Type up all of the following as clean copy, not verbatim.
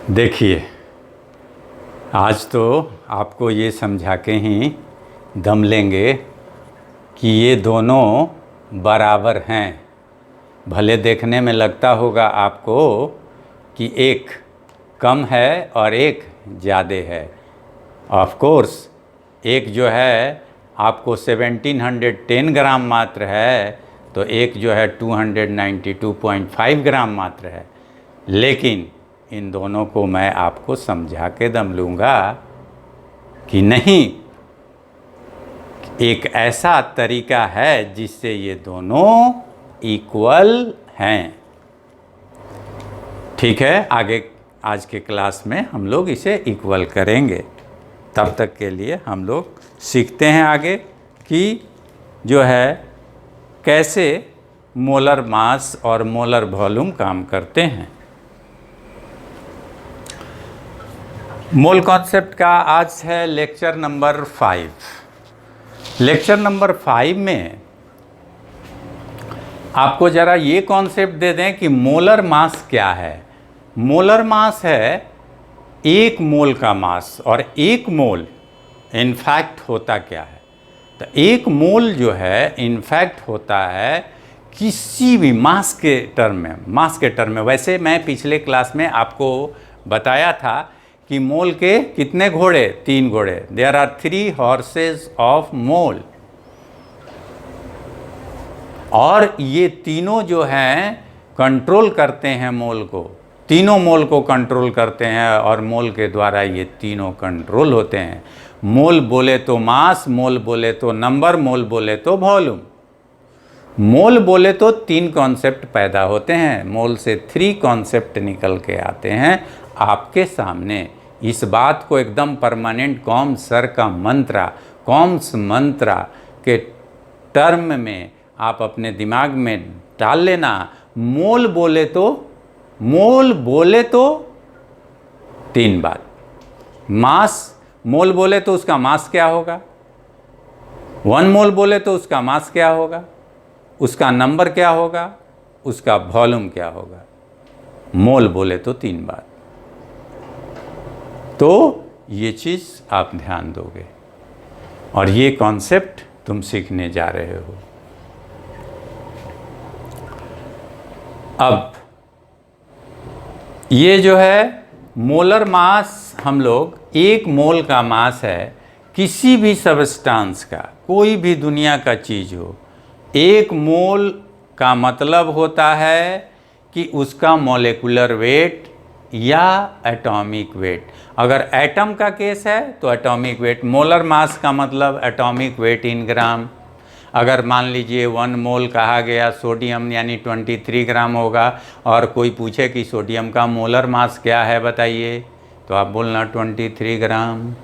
देखिए, आज तो आपको ये समझा के ही दम लेंगे कि ये दोनों बराबर हैं। भले देखने में लगता होगा आपको कि एक कम है और एक ज़्यादा है। ऑफ कोर्स एक जो है आपको 1710 ग्राम मात्र है, तो एक जो है 292.5 ग्राम मात्र है। लेकिन इन दोनों को मैं आपको समझा के दम लूँगा कि नहीं, एक ऐसा तरीका है जिससे ये दोनों इक्वल हैं। ठीक है, आगे आज के क्लास में हम लोग इसे इक्वल करेंगे। तब तक के लिए हम लोग सीखते हैं आगे कि जो है कैसे मोलर मास और मोलर वॉल्यूम काम करते हैं। मोल कॉन्सेप्ट का आज है लेक्चर नंबर 5। लेक्चर नंबर 5 में आपको ज़रा ये कॉन्सेप्ट दे दें कि मोलर मास क्या है। मोलर मास है एक मोल का मास, और एक मोल इनफैक्ट होता क्या है। तो एक मोल जो है इनफैक्ट होता है किसी भी मास के टर्म में। वैसे मैं पिछले क्लास में आपको बताया था कि मोल के कितने घोड़े? 3 घोड़े। There are 3 horses of mole. और ये तीनों जो हैं कंट्रोल करते हैं मोल को, तीनों मोल को कंट्रोल करते हैं, और मोल के द्वारा ये तीनों कंट्रोल होते हैं। मोल बोले तो मास, मोल बोले तो नंबर, मोल बोले तो वॉल्यूम। मोल बोले तो 3 कॉन्सेप्ट पैदा होते हैं, मोल से 3 कॉन्सेप्ट निकल के आते हैं आपके सामने। इस बात को एकदम परमानेंट कॉम्स मंत्रा के टर्म में आप अपने दिमाग में डाल लेना। मोल बोले तो 3 बात। मास, मोल बोले तो उसका मास क्या होगा, 1 मोल बोले तो उसका मास क्या होगा, उसका नंबर क्या होगा, उसका वॉल्यूम क्या होगा। मोल बोले तो 3 बात। तो ये चीज़ आप ध्यान दोगे और ये कॉन्सेप्ट तुम सीखने जा रहे हो। अब ये जो है मोलर मास, हम लोग एक मोल का मास है किसी भी सबस्टांस का, कोई भी दुनिया का चीज़ हो। एक मोल का मतलब होता है कि उसका मॉलिक्यूलर वेट या एटॉमिक वेट। अगर एटम का केस है तो एटॉमिक वेट। मोलर मास का मतलब एटॉमिक वेट इन ग्राम। अगर मान लीजिए 1 मोल कहा गया सोडियम यानी 23 ग्राम होगा, और कोई पूछे कि सोडियम का मोलर मास क्या है बताइए, तो आप बोलना 23 ग्राम।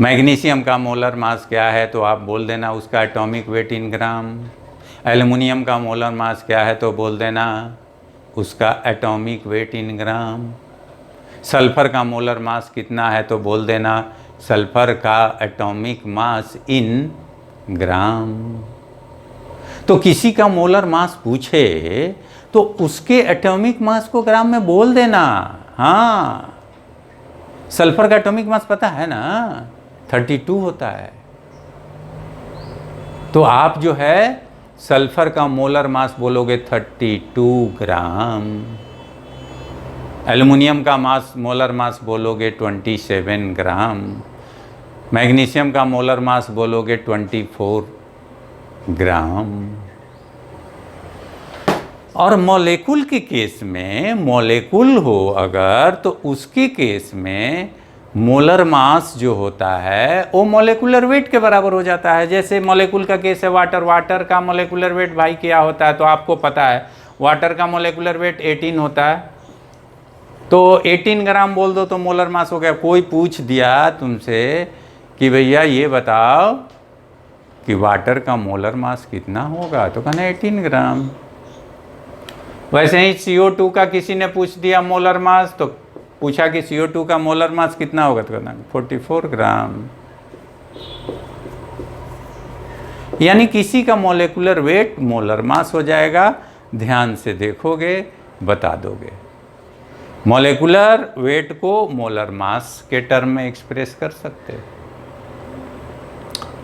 मैग्नीशियम का मोलर मास क्या है तो आप बोल देना उसका एटॉमिक वेट इन ग्राम। एल्युमिनियम का मोलर मास क्या है तो बोल देना उसका एटॉमिक वेट इन ग्राम। सल्फ़र का मोलर मास कितना है तो बोल देना सल्फ़र का एटॉमिक मास इन ग्राम। तो किसी का मोलर मास पूछे तो उसके एटॉमिक मास को ग्राम में बोल देना। हाँ, सल्फर का एटॉमिक मास पता है ना, 32 होता है। तो आप जो है सल्फर का मोलर मास बोलोगे 32 ग्राम। एल्युमिनियम का मोलर मास बोलोगे 27 ग्राम। मैग्नीशियम का मोलर मास बोलोगे 24 ग्राम। और मॉलिक्यूल के केस में, मॉलिक्यूल हो अगर, तो उसके केस में मोलर मास जो होता है वो मॉलिक्यूलर वेट के बराबर हो जाता है। जैसे मॉलिक्यूल का केस है वाटर का मॉलिक्यूलर वेट भाई क्या होता है, तो आपको पता है वाटर का मॉलिक्यूलर वेट 18 होता है। तो 18 ग्राम बोल दो तो मोलर मास हो गया। कोई पूछ दिया तुमसे कि भैया ये बताओ कि वाटर का मोलर मास कितना होगा, तो कहना 18 ग्राम। वैसे ही CO2 का किसी ने पूछ दिया मोलर मास, तो पूछा कि CO2 का मोलर मास कितना होगा, तो कहना 44 ग्राम। यानी किसी का मॉलिक्यूलर वेट मोलर मास हो जाएगा। ध्यान से देखोगे बता दोगे। मॉलिक्यूलर वेट को मोलर मास के टर्म में एक्सप्रेस कर सकते हैं,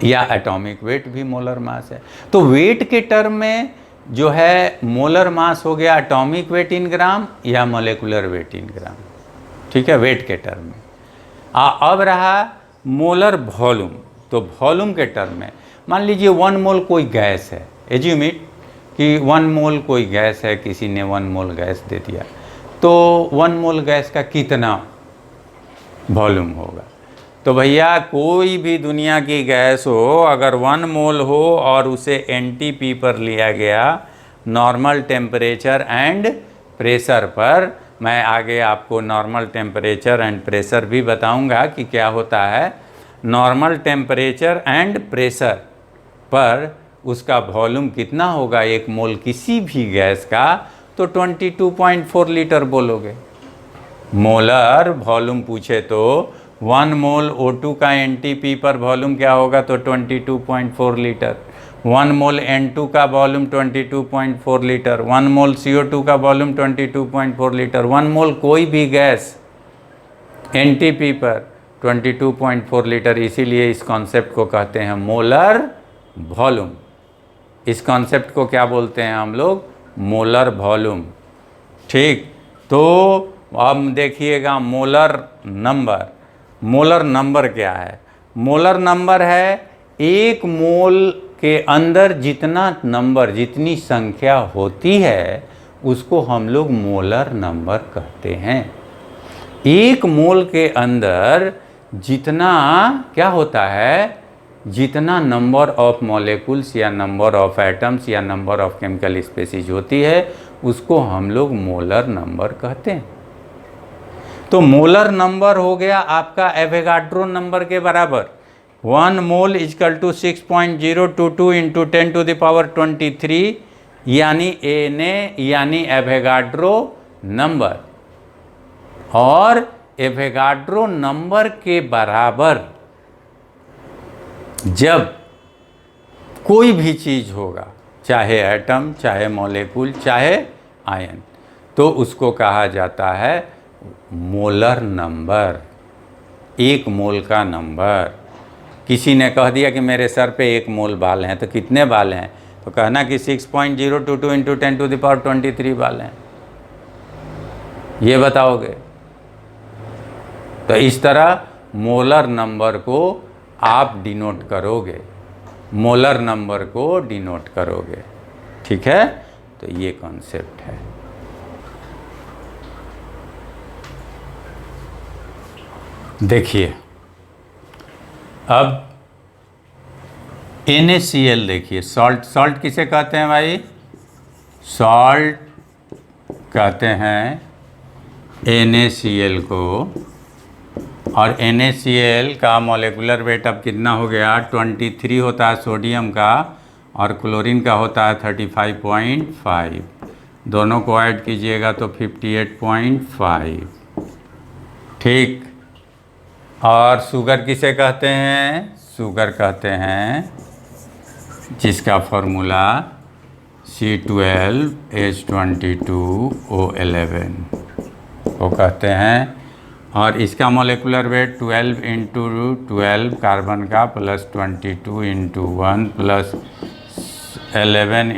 या एटॉमिक वेट भी मोलर मास है। तो वेट के टर्म में जो है मोलर मास हो गया एटॉमिक वेट इन ग्राम या मॉलिक्यूलर वेट इन ग्राम, ठीक है, वेट के टर्म में। अब रहा मोलर वॉल्यूम। तो वॉल्यूम के टर्म में मान लीजिए 1 मोल कोई गैस है, एज्यूम इट कि 1 मोल कोई गैस है, किसी ने 1 मोल गैस दे दिया, तो 1 मोल गैस का कितना वॉल्यूम होगा? तो भैया कोई भी दुनिया की गैस हो, अगर 1 मोल हो और उसे एनटीपी पर लिया गया, नॉर्मल टेम्परेचर एंड प्रेशर पर, मैं आगे आपको नॉर्मल टेम्परेचर एंड प्रेशर भी बताऊंगा कि क्या होता है, नॉर्मल टेम्परेचर एंड प्रेशर पर उसका वॉल्यूम कितना होगा 1 मोल किसी भी गैस का, तो 22.4 लीटर बोलोगे। मोलर वॉल्यूम पूछे तो 1 मोल O2 का एनटीपी पर वॉल्यूम क्या होगा, तो 22.4 लीटर। 1 मोल N2 का वॉल्यूम 22.4 लीटर। 1 मोल CO2 का वॉल्यूम 22.4 लीटर। 1 मोल कोई भी गैस एनटीपी पर 22.4 लीटर। इसीलिए इस कॉन्सेप्ट को कहते हैं मोलर वॉल्यूम। इस कॉन्सेप्ट को क्या बोलते हैं हम लोग, मोलर वॉल्यूम। ठीक, तो अब देखिएगा मोलर नंबर। मोलर नंबर क्या है? मोलर नंबर है 1 मोल के अंदर जितना नंबर, जितनी संख्या होती है उसको हम लोग मोलर नंबर कहते हैं। 1 मोल के अंदर जितना क्या होता है, जितना नंबर ऑफ मॉलिक्यूल्स या नंबर ऑफ एटम्स या नंबर ऑफ केमिकल स्पीशीज होती है उसको हम लोग मोलर नंबर कहते हैं। तो मोलर नंबर हो गया आपका एवोगाड्रो नंबर के बराबर। 1 मोल इजकल टू 6.022 इंटू 10⁻23 यानी Na यानी एवोगाड्रो नंबर। और एवोगाड्रो नंबर के बराबर जब कोई भी चीज़ होगा, चाहे एटम, चाहे मॉलिक्यूल, चाहे आयन, तो उसको कहा जाता है मोलर नंबर, 1 मोल का नंबर। किसी ने कह दिया कि मेरे सर पे 1 मोल बाल हैं, तो कितने बाल हैं? तो कहना कि 6.022 इंटू 10⁻23 बाल हैं। ये बताओगे। तो इस तरह मोलर नंबर को आप डिनोट करोगे, मोलर नंबर को डिनोट करोगे। ठीक है, तो ये कॉन्सेप्ट है। देखिए अब NaCl देखिए, सॉल्ट। सॉल्ट किसे कहते हैं भाई? सॉल्ट कहते हैं NaCl को। और NaCl का मॉलिक्यूलर वेट अब कितना हो गया? 23 होता है सोडियम का, और क्लोरीन का होता है 35.5। दोनों को ऐड कीजिएगा तो 58.5। ठीक। और शुगर किसे कहते हैं? शुगर कहते हैं जिसका फॉर्मूला C12H22O11 को कहते हैं। और इसका मॉलिक्यूलर वेट 12 इंटू 12 कार्बन का प्लस 22 इंटू 1 प्लस 11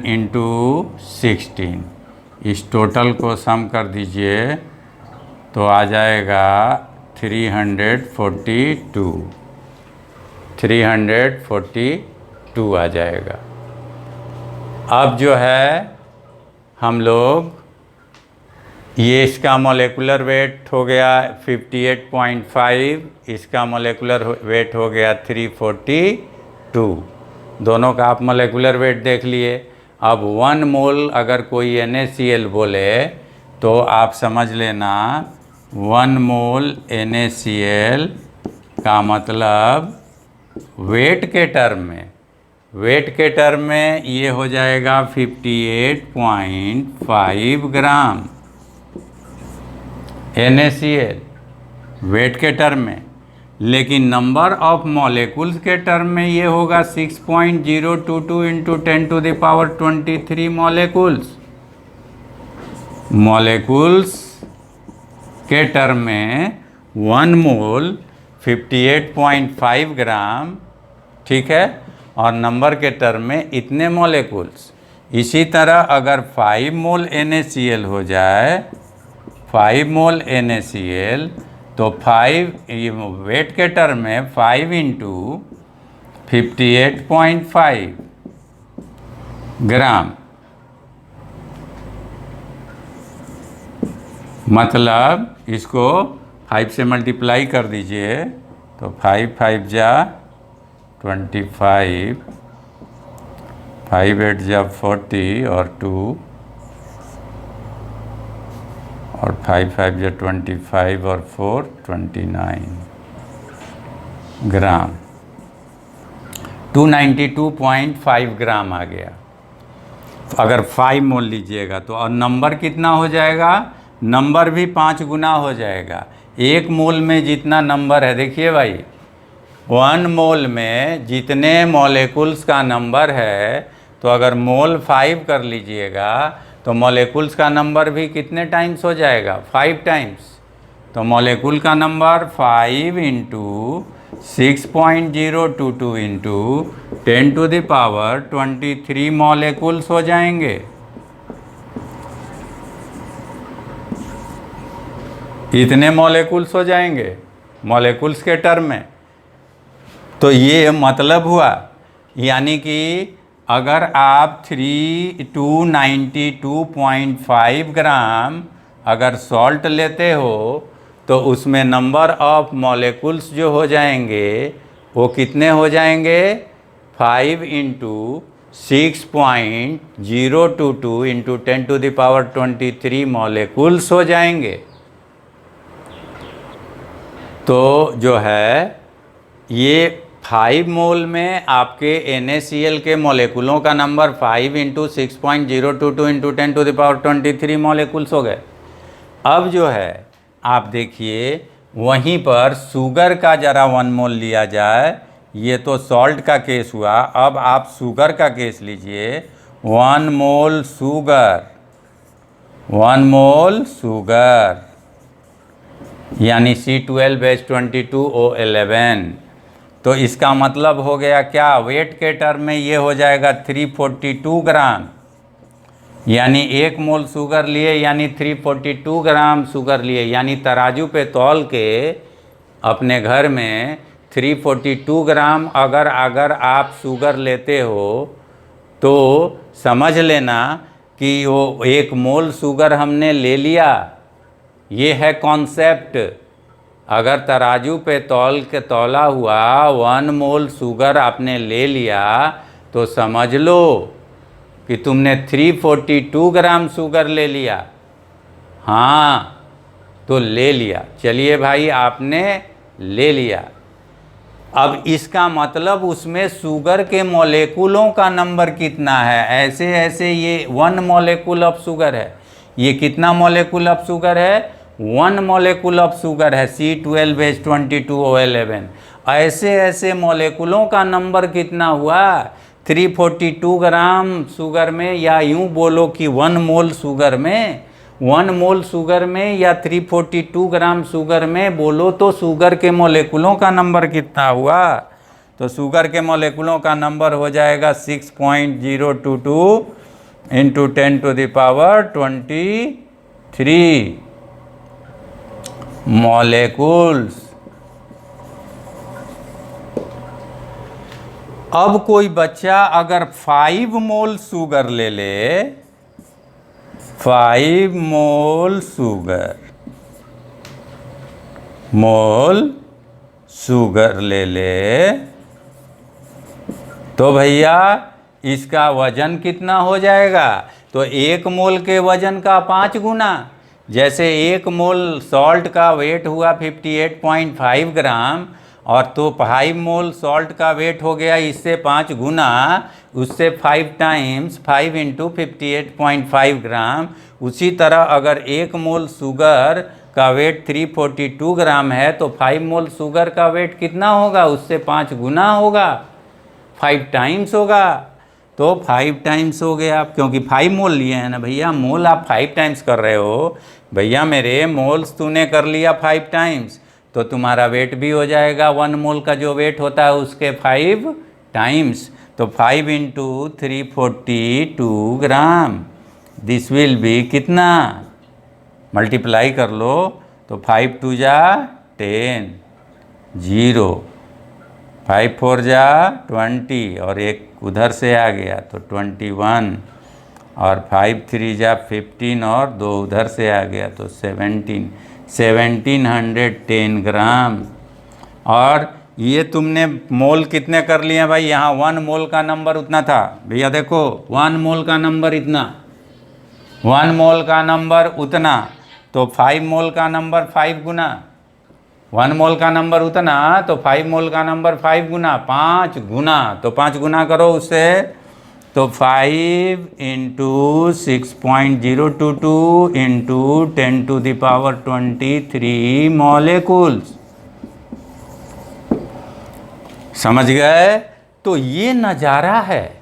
इंटू 16। इस टोटल को सम कर दीजिए तो आ जाएगा 342 आ जाएगा। अब जो है हम लोग ये, इसका मॉलिक्यूलर वेट हो गया 58.5, इसका मॉलिक्यूलर वेट हो गया 342। दोनों का आप मॉलिक्यूलर वेट देख लिए। अब 1 मोल अगर कोई NaCl बोले तो आप समझ लेना 1 मोल NaCl का मतलब वेट के टर्म में, वेट के टर्म में ये हो जाएगा 58.5 ग्राम NaCl वेट के टर्म में। लेकिन नंबर ऑफ मॉलिक्यूल्स के टर्म में ये होगा 6.022 इंटू 10⁻23 मॉलिक्यूल्स। मॉलिक्यूल्स के टर्म में 1 मोल 58.5 ग्राम, ठीक है, और नंबर के टर्म में इतने मॉलिक्यूल्स। इसी तरह अगर 5 मोल NaCl हो जाए, 5 मोल NaCl, तो 5 ये वेट के टर्म में 5 इंटू 58.5 ग्राम, मतलब इसको 5 से मल्टीप्लाई कर दीजिए तो 5 5 जा 25, 5 8 जा 40 और 2 और 5 5 जा 25 और 4 29 ग्राम, 292.5 ग्राम आ गया। अगर 5 मोल लीजिएगा तो, और नंबर कितना हो जाएगा, नंबर भी 5 गुना हो जाएगा। 1 मोल में जितना नंबर है, देखिए भाई, 1 मोल में जितने मॉलिक्यूल्स का नंबर है, तो अगर मोल 5 कर लीजिएगा तो मॉलिक्यूल्स का नंबर भी कितने टाइम्स हो जाएगा, 5 टाइम्स। तो मॉलिक्यूल का नंबर 5 इंटू 6.022 इंटू 10⁻23 मॉलिक्यूल्स हो जाएंगे। इतने मॉलिक्यूल्स हो जाएंगे मॉलिक्यूल्स के टर्म में। तो ये मतलब हुआ, यानी कि अगर आप 292.5 ग्राम अगर सॉल्ट लेते हो तो उसमें नंबर ऑफ मॉलिक्यूल्स जो हो जाएंगे वो कितने हो जाएंगे, 5 इंटू 6.022 इंटू 10⁻23 मॉलिक्यूल्स हो जाएंगे। तो जो है ये 5 मोल में आपके NaCl के मॉलिक्यूलों का नंबर 5 इंटू 6.022 इंटू 10⁻23 मॉलिक्यूल्स हो गए। अब जो है आप देखिए वहीं पर शुगर का ज़रा 1 मोल लिया जाए, ये तो सॉल्ट का केस हुआ। अब आप शुगर का केस लीजिए, 1 मोल शुगर, 1 मोल शुगर यानी C12H22O11। तो इसका मतलब हो गया क्या, वेट के टर्म में ये हो जाएगा 342 ग्राम, यानी 1 मोल शुगर लिए यानी 342 ग्राम शुगर लिए, यानी तराजू पे तौल के अपने घर में 342 ग्राम अगर आप शुगर लेते हो तो समझ लेना कि वो 1 मोल शुगर हमने ले लिया। ये है कॉन्सेप्ट। अगर तराजू पे तौला हुआ 1 मोल शुगर आपने ले लिया तो समझ लो कि तुमने 342 ग्राम शुगर ले लिया। हाँ, तो ले लिया, चलिए भाई आपने ले लिया। अब इसका मतलब उसमें शुगर के मॉलिक्यूलों का नंबर कितना है, ऐसे ऐसे ये 1 मॉलिक्यूल ऑफ शुगर है। ये कितना मॉलिक्यूल ऑफ शुगर है, 1 मॉलिक्यूल ऑफ शुगर है, C12H22O11। ऐसे ऐसे मॉलिक्यूलों का नंबर कितना हुआ, 342 ग्राम शुगर में, या यूं बोलो कि 1 मोल शुगर में, 1 मोल शुगर में या 342 ग्राम शुगर में बोलो तो शुगर के मॉलिक्यूलों का नंबर कितना हुआ। तो शुगर के मॉलिक्यूलों का नंबर हो जाएगा 6.022 इंटू 10⁻23 मॉलिक्यूल्स। अब कोई बच्चा अगर 5 मोल शुगर ले ले, 5 मोल शुगर ले ले तो भैया इसका वजन कितना हो जाएगा, तो 1 मोल के वजन का 5 गुना। जैसे 1 मोल सॉल्ट का वेट हुआ 58.5 ग्राम, और तो 5 मोल सॉल्ट का वेट हो गया इससे 5 गुना, उससे 5 टाइम्स, 5 इंटू 58.5 ग्राम। उसी तरह अगर 1 मोल शुगर का वेट 342 ग्राम है तो 5 मोल शुगर का वेट कितना होगा, उससे 5 गुना होगा, 5 टाइम्स होगा। तो 5 टाइम्स हो गया, क्योंकि 5 मोल लिए हैं ना भैया, मोल आप 5 टाइम्स कर रहे हो भैया मेरे, मोल्स तूने कर लिया 5 टाइम्स तो तुम्हारा वेट भी हो जाएगा 1 मोल का जो वेट होता है उसके 5 टाइम्स। तो 5 into 342 gram, this will be कितना, मल्टीप्लाई कर लो तो 5 2 जा 10, 0, 5 4 जा 20 और एक उधर से आ गया तो 21 और 5 3 जा 15 और 2 उधर से आ गया तो 1710 ग्राम। और ये तुमने मोल कितने कर लिए भाई, यहाँ 1 मोल का नंबर उतना था भैया, देखो 1 मोल का नंबर इतना, 1 मोल का नंबर उतना, तो 5 मोल का नंबर 5 गुना, 1 मोल का नंबर उतना तो 5 मोल का नंबर 5 गुना, 5 गुना, तो 5 गुना करो उससे तो 5 इंटू 6.022 इंटू 10⁻23 मॉलिक्यूल्स। समझ गए? तो ये नज़ारा है,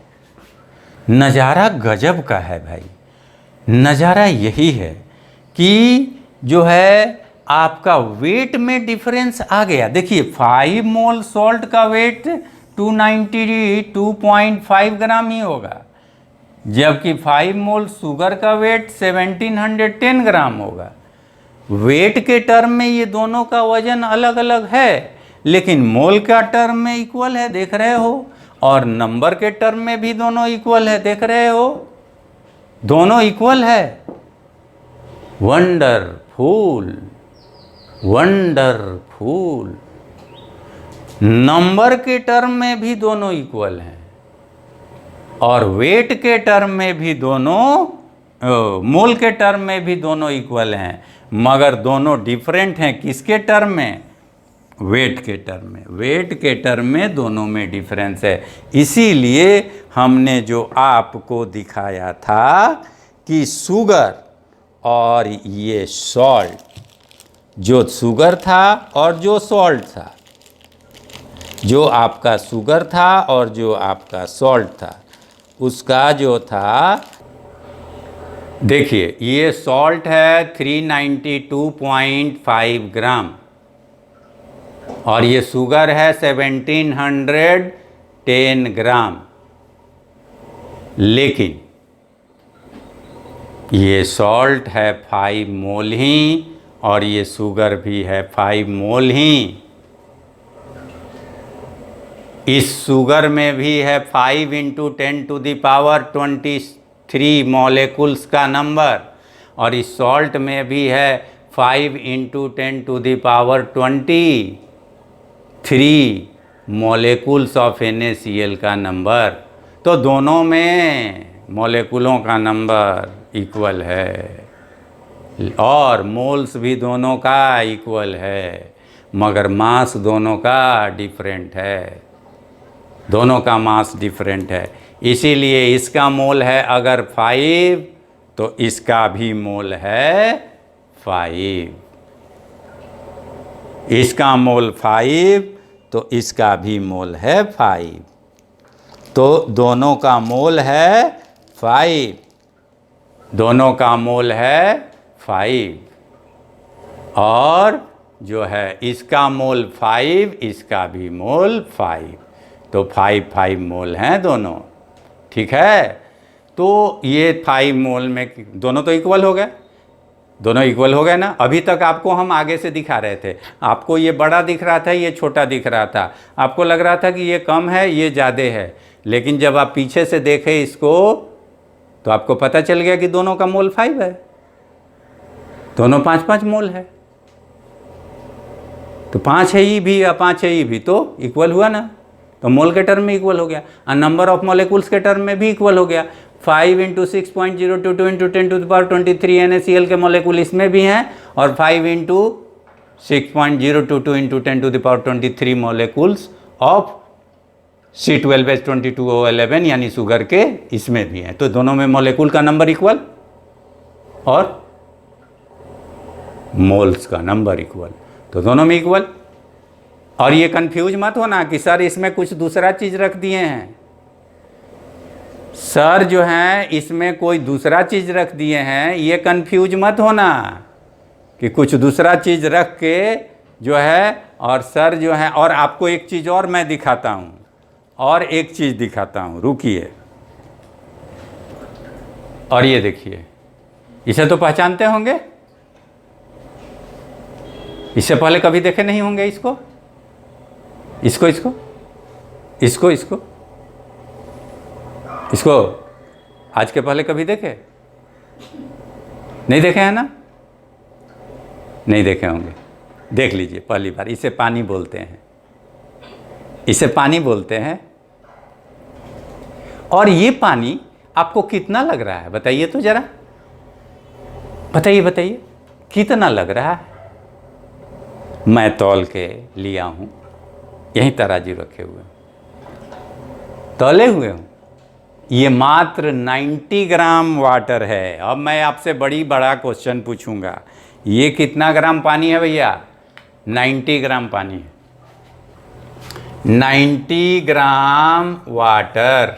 नज़ारा गजब का है भाई। नज़ारा यही है कि जो है आपका वेट में डिफरेंस आ गया। देखिए 5 मोल सॉल्ट का वेट 292.5 ग्राम ही होगा, जबकि 5 मोल शुगर का वेट 1710 ग्राम होगा। वेट के टर्म में ये दोनों का वजन अलग अलग है, लेकिन मोल का टर्म में इक्वल है, देख रहे हो, और नंबर के टर्म में भी दोनों इक्वल है, देख रहे हो, दोनों इक्वल है। Wonderful, wonderful. नंबर के टर्म में भी दोनों इक्वल हैं और वेट के टर्म में भी दोनों, मोल के टर्म में भी दोनों इक्वल हैं, मगर दोनों डिफरेंट हैं किसके टर्म में, वेट के टर्म में। वेट के टर्म में दोनों में डिफरेंस है। इसीलिए हमने जो आपको दिखाया था कि शुगर और ये सॉल्ट, जो शुगर था और जो सॉल्ट था, जो आपका शुगर था और जो आपका सॉल्ट था, उसका जो था, देखिए ये सॉल्ट है 392.5 ग्राम और ये शुगर है 1710 ग्राम, लेकिन ये सॉल्ट है 5 मोल ही और ये शुगर भी है 5 मोल ही। इस शुगर में भी है 5 इंटू 10⁻23 मॉलिक्यूल्स का नंबर और इस सॉल्ट में भी है 5 इंटू 10⁻23 मॉलिक्यूल्स ऑफ NaCl का नंबर। तो दोनों में मॉलिक्यूलों का नंबर इक्वल है और मोल्स भी दोनों का इक्वल है, मगर मास दोनों का डिफरेंट है, दोनों का मास डिफरेंट है। इसीलिए इसका मोल है अगर 5 तो इसका भी मोल है 5, इसका मोल 5 तो इसका भी मोल है 5, तो दोनों का मोल है 5, दोनों का मोल है 5 और जो है इसका मोल 5, इसका भी मोल 5, तो 5 मोल हैं दोनों, ठीक है। तो ये 5 मोल में दोनों तो इक्वल हो गए, दोनों इक्वल हो गए ना। अभी तक आपको हम आगे से दिखा रहे थे, आपको ये बड़ा दिख रहा था, ये छोटा दिख रहा था, आपको लग रहा था कि ये कम है ये ज़्यादा है, लेकिन जब आप पीछे से देखें इसको तो आपको पता चल गया कि दोनों का मोल 5 है, दोनों 5 मोल है। तो 5 है ई भी या 5 है ई भी तो इक्वल हुआ ना, तो मोल के टर्म में इक्वल हो गया और नंबर ऑफ मॉलिक्यूल्स के टर्म में भी इक्वल हो गया। 5 इंटू 6.022 इंटू 10⁻23 NaCl के मॉलिक्यूल इसमें भी हैं और 5 into 6.022 into 10⁻23 molecules of C12H22O11 यानी शुगर के इसमें भी हैं। तो दोनों में मॉलिक्यूल का नंबर इक्वल और मोल्स का नंबर इक्वल, तो दोनों में इक्वल। और ये कंफ्यूज मत होना कि सर इसमें कुछ दूसरा चीज़ रख दिए हैं, सर जो हैं इसमें कोई दूसरा चीज़ रख दिए हैं, ये कंफ्यूज मत होना कि कुछ दूसरा चीज़ रख के जो है, और सर जो है, और आपको एक चीज़ और मैं दिखाता हूँ, और एक चीज़ दिखाता हूँ, रुकिए। और ये देखिए, इसे तो पहचानते होंगे, इससे पहले कभी देखे नहीं होंगे इसको, इसको इसको इसको इसको इसको आज के पहले कभी देखे? नहीं देखे हैं ना? नहीं देखे होंगे, देख लीजिए पहली बार। इसे पानी बोलते हैं, इसे पानी बोलते हैं। और ये पानी आपको कितना लग रहा है बताइए तो जरा, बताइए बताइए कितना लग रहा है? मैं तौल के लिया हूँ, यहीं तराजू रखे हुए तौले हुए हूँ, ये मात्र 90 ग्राम वाटर है। अब मैं आपसे बड़ा क्वेश्चन पूछूंगा, ये कितना ग्राम पानी है भैया? 90 ग्राम पानी है, 90 ग्राम वाटर।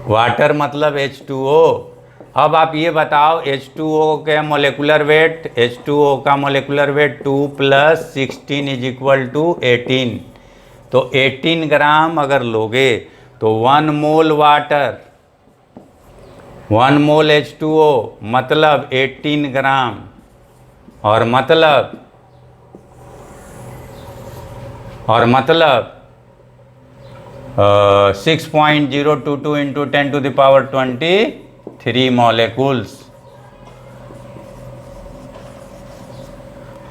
वाटर मतलब H2O। अब आप ये बताओ H2O के मोलेकुलर वेट, H2O का मोलेकुलर वेट 2 + 16 = 18। तो 18 ग्राम अगर लोगे तो 1 मोल वाटर, 1 मोल H2O मतलब 18 ग्राम, और मतलब 6.022 × 10⁻23 मॉलिक्यूल्स।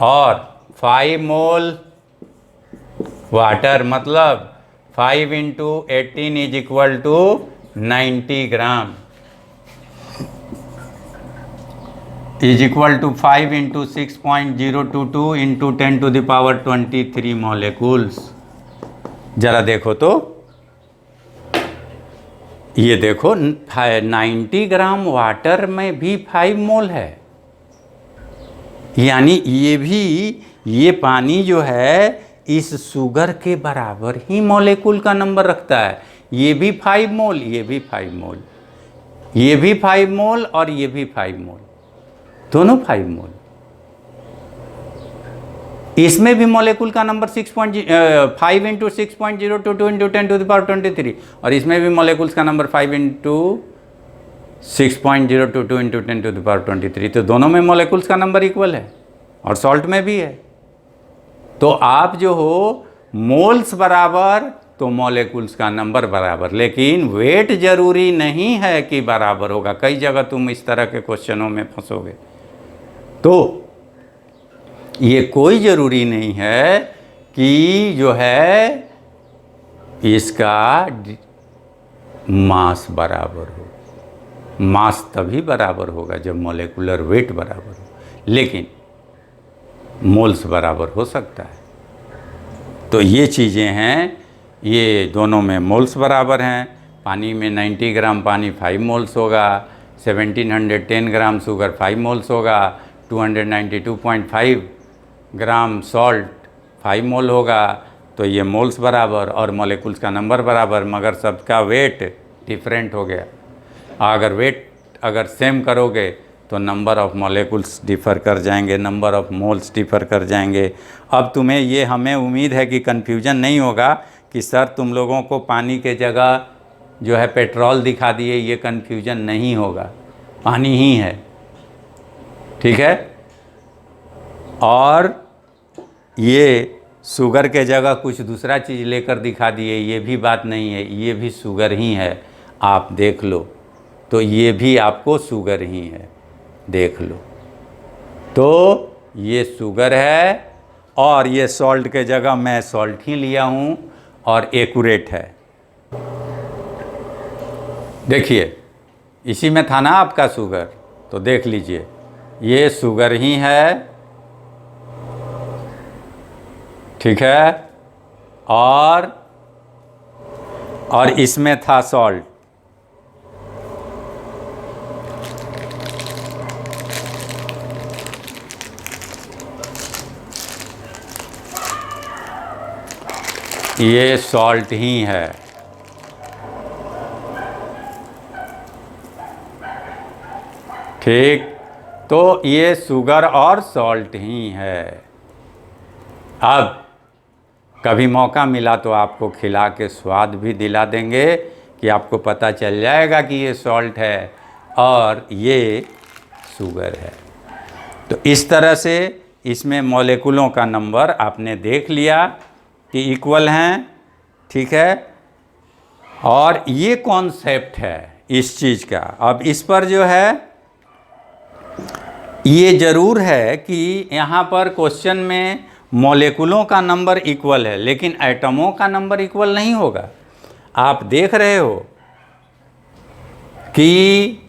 और 5 मोल वाटर मतलब 5 × 18 = 90 ग्राम, = 5 × 6.022 × 10⁻23 मॉलिक्यूल्स। जरा देखो तो, ये देखो 90 ग्राम वाटर में भी 5 मोल है, यानी ये पानी जो है इस शुगर के बराबर ही मॉलिक्यूल का नंबर रखता है। ये भी 5 मोल, ये भी 5 मोल, ये भी 5 मोल, और ये भी 5 मोल, दोनों 5 मोल। इसमें भी मॉलिक्यूल का नंबर 5 × 6.022 × 10⁻23, और इसमें भी मॉलिक्यूल्स का नंबर 5 × 6.022 × 10⁻23। तो दोनों में मॉलिक्यूल्स का नंबर इक्वल है, और सॉल्ट में भी है। तो आप जो हो मोल्स बराबर तो मॉलिक्यूल्स का नंबर बराबर, लेकिन वेट जरूरी नहीं है कि बराबर होगा। कई जगह तुम इस तरह के क्वेश्चनों में फंसोगे। तो ये कोई ज़रूरी नहीं है कि जो है इसका मास बराबर हो। मास तभी बराबर होगा जब मॉलिक्यूलर वेट बराबर हो, लेकिन मोल्स बराबर हो सकता है। तो ये चीज़ें हैं, ये दोनों में मोल्स बराबर हैं। पानी में 90 ग्राम पानी 5 मोल्स होगा, 1710 ग्राम शुगर 5 मोल्स होगा, 292.5 ग्राम सॉल्ट 5 मोल होगा। तो ये मोल्स बराबर और मॉलिक्यूल्स का नंबर बराबर, मगर सबका वेट डिफरेंट हो गया। अगर वेट सेम करोगे तो नंबर ऑफ़ मॉलिक्यूल्स डिफ़र कर जाएंगे, नंबर ऑफ़ मोल्स डिफ़र कर जाएंगे। अब तुम्हें ये, हमें उम्मीद है कि कन्फ्यूजन नहीं होगा कि सर तुम लोगों को पानी के जगह जो है पेट्रोल दिखा दिए, ये कन्फ्यूजन नहीं होगा, पानी ही है, ठीक है। और ये शुगर के जगह कुछ दूसरा चीज़ लेकर दिखा दिए, ये भी बात नहीं है, ये भी शुगर ही है। आप देख लो तो ये भी आपको शुगर ही है, देख लो तो ये शुगर है, और ये सॉल्ट के जगह मैं सॉल्ट ही लिया हूँ, और एक्यूरेट है। देखिए इसी में था ना आपका शुगर, तो देख लीजिए ये शुगर ही है, ठीक है। और इसमें था सॉल्ट, ये सॉल्ट ही है। ठीक, तो ये शुगर और सॉल्ट ही है। अब कभी मौका मिला तो आपको खिला के स्वाद भी दिला देंगे कि आपको पता चल जाएगा कि ये सॉल्ट है और ये शुगर है। तो इस तरह से इसमें मॉलिक्यूलों का नंबर आपने देख लिया कि इक्वल हैं, ठीक है। और ये कॉन्सेप्ट है इस चीज़ का। अब इस पर जो है ये ज़रूर है कि यहाँ पर क्वेश्चन में मॉलिक्यूलों का नंबर इक्वल है, लेकिन एटमों का नंबर इक्वल नहीं होगा। आप देख रहे हो कि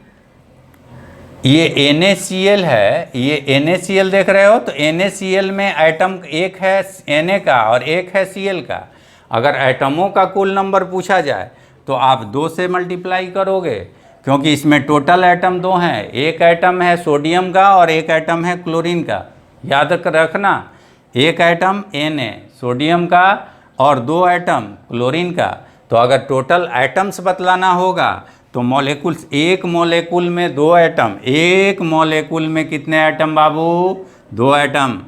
ये NaCl है, ये NaCl देख रहे हो, तो NaCl में एटम एक है Na का और एक है Cl का। अगर एटमों का कुल नंबर पूछा जाए तो आप 2 से मल्टीप्लाई करोगे, क्योंकि इसमें टोटल एटम 2 हैं। एक एटम है सोडियम का और एक एटम है क्लोरीन का। याद रखना, एक एटम Na सोडियम का और 2 एटम क्लोरीन का। तो अगर टोटल एटम्स बतलाना होगा तो मॉलिक्यूल्स, एक मॉलिक्यूल में 2 एटम, एक मॉलिक्यूल में कितने एटम बाबू? 2 एटम,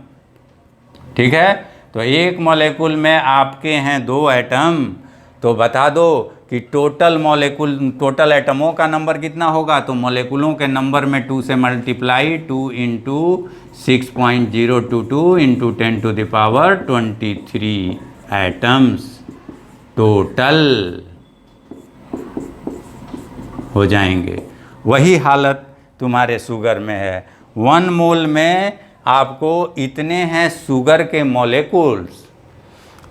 ठीक है। तो एक मॉलिक्यूल में आपके हैं 2 एटम, तो बता दो कि टोटल मॉलिक्यूल, टोटल एटमों का नंबर कितना होगा? तो मॉलिक्यूलों के नंबर में 2 से मल्टीप्लाई, 2 × 6.022 × 10⁻23 एटम्स टोटल हो जाएंगे। वही हालत तुम्हारे शुगर में है। 1 मोल में आपको इतने हैं शुगर के मॉलिक्यूल्स,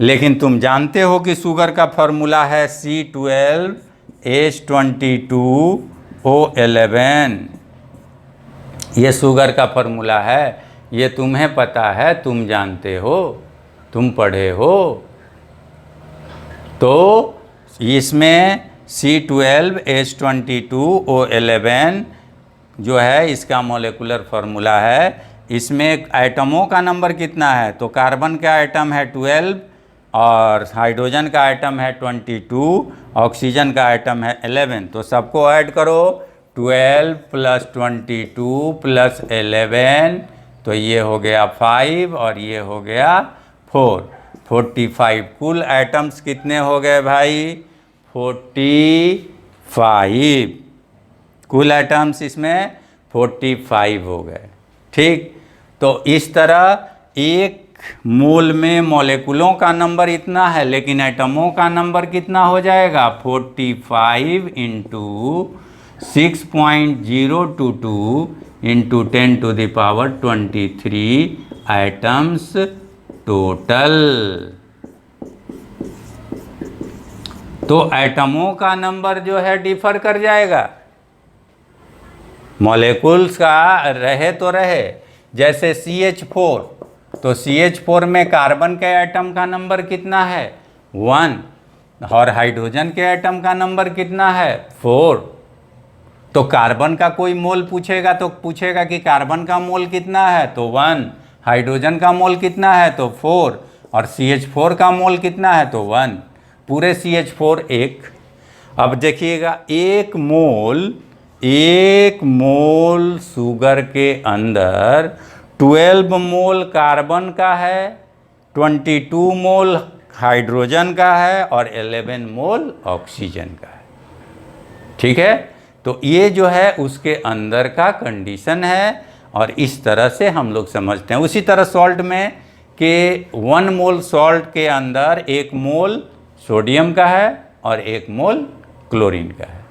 लेकिन तुम जानते हो कि शुगर का फॉर्मूला है C12H22O11। ये शुगर का फॉर्मूला है, ये तुम्हें पता है, तुम जानते हो, तुम पढ़े हो। तो इसमें C12H22O11 जो है इसका मॉलिक्यूलर फार्मूला है। इसमें एटमों का नंबर कितना है? तो कार्बन का एटम है 12 और हाइड्रोजन का एटम है 22, ऑक्सीजन का एटम है 11। तो सबको ऐड करो, 12 + 22 + 11, तो ये हो गया 5 और ये हो गया 4, 45। कुल एटम्स कितने हो गए भाई? 45। कुल एटम्स इसमें 45 हो गए, ठीक। तो इस तरह एक मोल में मॉलिक्यूलों का नंबर इतना है, लेकिन एटमों का नंबर कितना हो जाएगा? 45 × 6.022 × 10⁻23 एटम्स टोटल। तो एटमों का नंबर जो है डिफर कर जाएगा, मॉलिक्यूल्स का रहे तो रहे। जैसे CH4, तो CH4 में कार्बन के एटम का नंबर कितना है? 1, और हाइड्रोजन के एटम का नंबर कितना है? 4। तो कार्बन का कोई मोल पूछेगा तो पूछेगा कि कार्बन का मोल कितना है? तो 1। हाइड्रोजन का मोल कितना है? तो 4। और CH4 का मोल कितना है? तो 1। पूरे CH4 1। अब देखिएगा, एक मोल शुगर के अंदर 12 मोल कार्बन का है, 22 मोल हाइड्रोजन का है और 11 मोल ऑक्सीजन का है, ठीक है। तो ये जो है उसके अंदर का कंडीशन है, और इस तरह से हम लोग समझते हैं। उसी तरह सॉल्ट में कि 1 मोल सॉल्ट के अंदर 1 मोल सोडियम का है और 1 मोल क्लोरीन का है।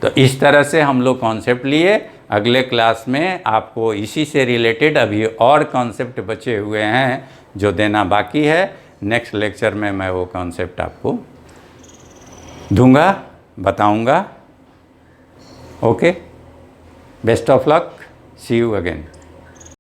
तो इस तरह से हम लोग कॉन्सेप्ट लिए। अगले क्लास में आपको इसी से रिलेटेड अभी और कॉन्सेप्ट बचे हुए हैं जो देना बाकी है। नेक्स्ट लेक्चर में मैं वो कॉन्सेप्ट आपको दूंगा, बताऊंगा। Okay, best of luck, see you again.